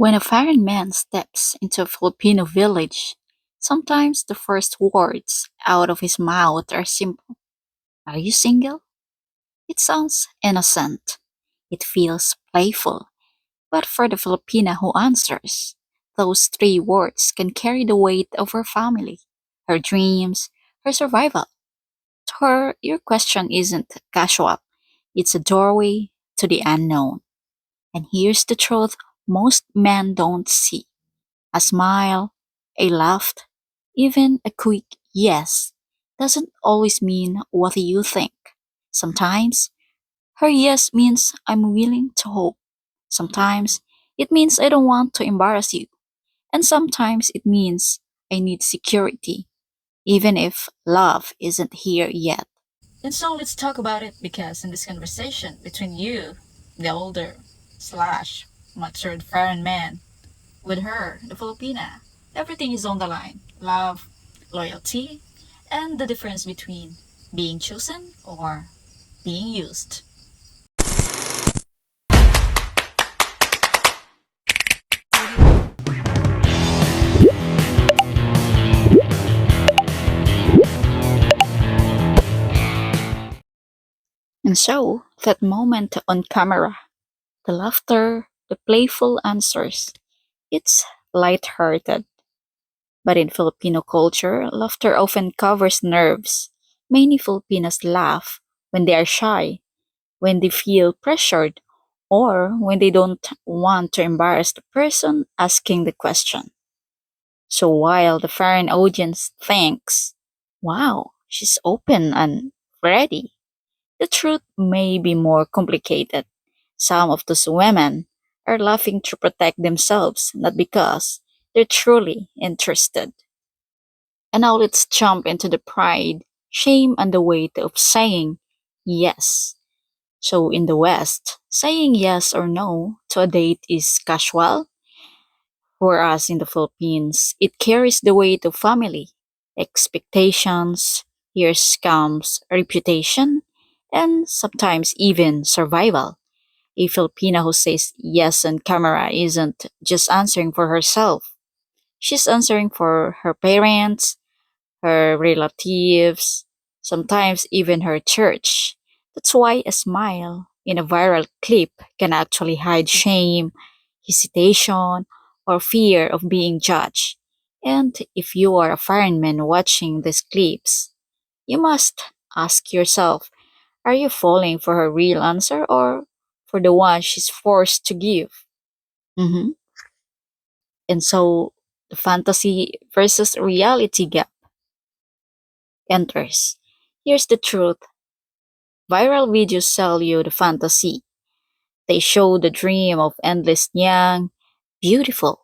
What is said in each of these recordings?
When a foreign man steps into a Filipino village, sometimes the first words out of his mouth are simple. Are you single? It sounds innocent. It feels playful. But for the Filipina who answers, those three words can carry the weight of her family, her dreams, her survival. To her, your question isn't casual. It's a doorway to the unknown. And here's the truth most men don't see. A smile, a laugh, even a quick yes doesn't always mean what you think. Sometimes her yes means I'm willing to hope. Sometimes it means I don't want to embarrass you. And sometimes it means I need security, even if love isn't here yet. And so let's talk about it because in this conversation between you, the older slash matured foreign man, with her, the Filipina, everything is on the line. Love, loyalty, and the difference between being chosen or being used. And so, that moment on camera, the laughter, the playful answers, it's light-hearted. But in Filipino culture, laughter often covers nerves. Many Filipinos laugh when they are shy, when they feel pressured, or when they don't want to embarrass the person asking the question. So while the foreign audience thinks, wow, she's open and ready, the truth may be more complicated. Some of those women are laughing to protect themselves, not because they're truly interested. And now let's jump into the pride, shame, and the weight of saying yes. So in the West, saying yes or no to a date is casual, whereas in the Philippines, it carries the weight of family, expectations, here comes reputation, and sometimes even survival. A Filipina who says yes on camera isn't just answering for herself. She's answering for her parents, her relatives, sometimes even her church. That's why a smile in a viral clip can actually hide shame, hesitation, or fear of being judged. And if you are a fireman watching these clips, you must ask yourself, are you falling for her real answer or for the one she's forced to give? hmm And so the fantasy versus reality gap enters. Here's the truth. Viral videos sell you the fantasy. They show the dream of endless young, beautiful.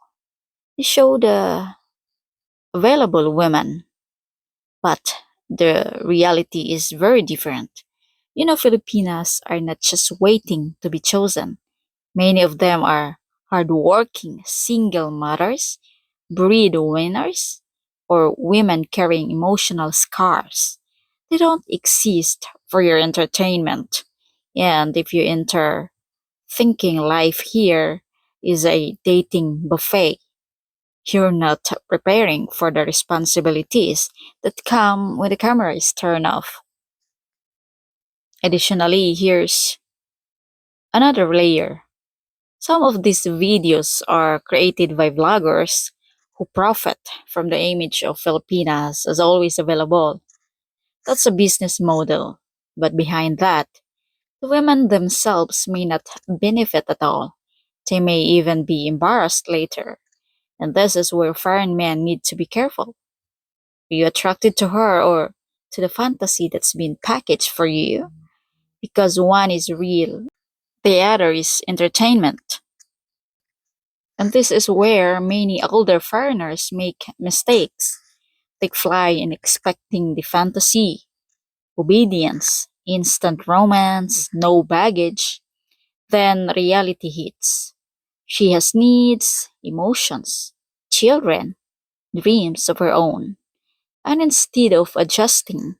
They show the available women. But the reality is very different. Filipinas are not just waiting to be chosen. Many of them are hardworking single mothers, breadwinners, or women carrying emotional scars. They don't exist for your entertainment. And if you enter thinking life here is a dating buffet, you're not preparing for the responsibilities that come when the camera is turned off. Additionally, here's another layer. Some of these videos are created by vloggers who profit from the image of Filipinas as always available. That's a business model. But behind that, the women themselves may not benefit at all. They may even be embarrassed later. And this is where foreign men need to be careful. Are you attracted to her or to the fantasy that's been packaged for you? Because one is real, the other is entertainment. And this is where many older foreigners make mistakes. They fly in expecting the fantasy, obedience, instant romance, no baggage. Then reality hits. She has needs, emotions, children, dreams of her own. And instead of adjusting,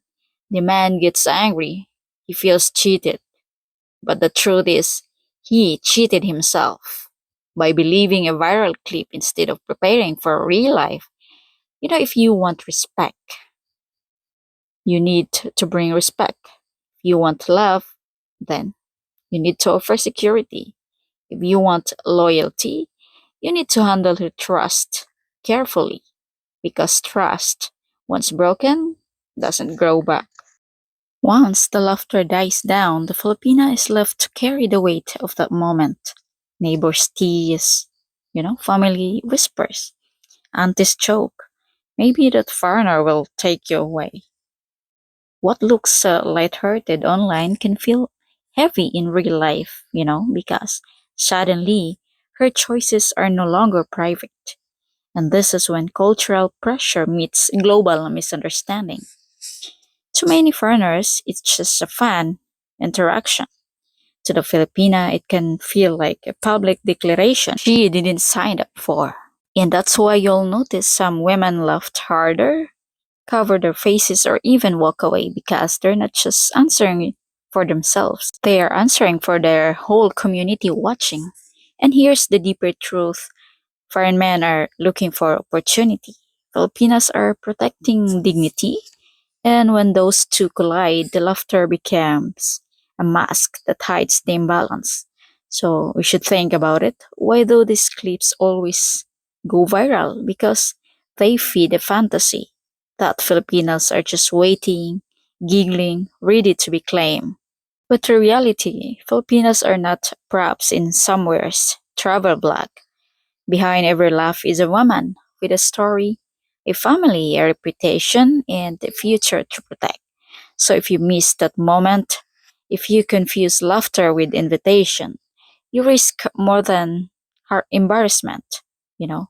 the man gets angry. He feels cheated. But the truth is, he cheated himself. by believing a viral clip instead of preparing for real life. If you want respect, you need to bring respect. If you want love, then you need to offer security. If you want loyalty, you need to handle your trust carefully because trust, once broken, doesn't grow back. Once the laughter dies down, the Filipina is left to carry the weight of that moment. Neighbors tease, family whispers, aunties joke. Maybe that foreigner will take you away. What looks lighthearted online can feel heavy in real life, because suddenly her choices are no longer private. And this is when cultural pressure meets global misunderstanding. To many foreigners, it's just a fun interaction. To the Filipina, it can feel like a public declaration she didn't sign up for. And that's why you'll notice some women laughed harder, cover their faces, or even walk away because they're not just answering for themselves, they are answering for their whole community watching. And here's the deeper truth: foreign men are looking for opportunity, Filipinas are protecting dignity, and when those two collide, the laughter becomes a mask that hides the imbalance. So we should think about it. Why do these clips always go viral? Because they feed a fantasy that Filipinos are just waiting, giggling, ready to be claimed. But the reality, Filipinos are not props in somewhere's travel blog. Behind every laugh is a woman with a story, a family, a reputation, and a future to protect. So if you miss that moment, if you confuse laughter with invitation, you risk more than embarrassment. You know,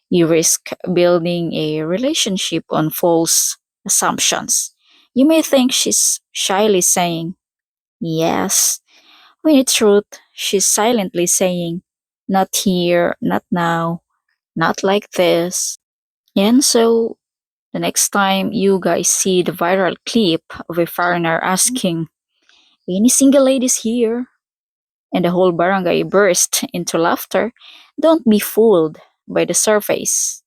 you risk building a relationship on false assumptions. You may think she's shyly saying yes, when in truth, she's silently saying, not here, not now, not like this. And so the next time you guys see the viral clip of a foreigner asking, any single ladies here? And the whole barangay burst into laughter, don't be fooled by the surface.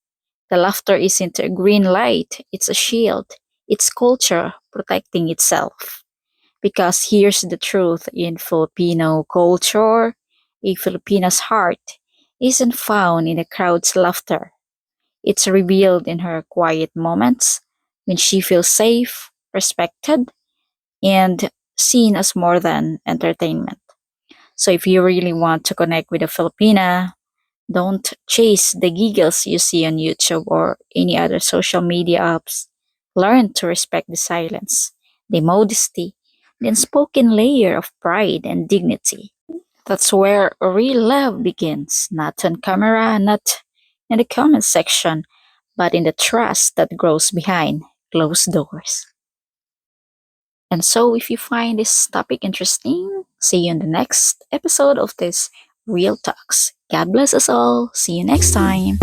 The laughter isn't a green light, it's a shield. It's culture protecting itself. Because here's the truth: in Filipino culture, a Filipina's heart isn't found in a crowd's laughter. It's revealed in her quiet moments when she feels safe, respected, and seen as more than entertainment. So if you really want to connect with a Filipina, don't chase the giggles you see on YouTube or any other social media apps. Learn to respect the silence, the modesty, the unspoken layer of pride and dignity. That's where real love begins, not on camera, not in the comment section, but in the trust that grows behind closed doors. And so, if you find this topic interesting, see you in the next episode of this Real Talks. God bless us all. See you next time.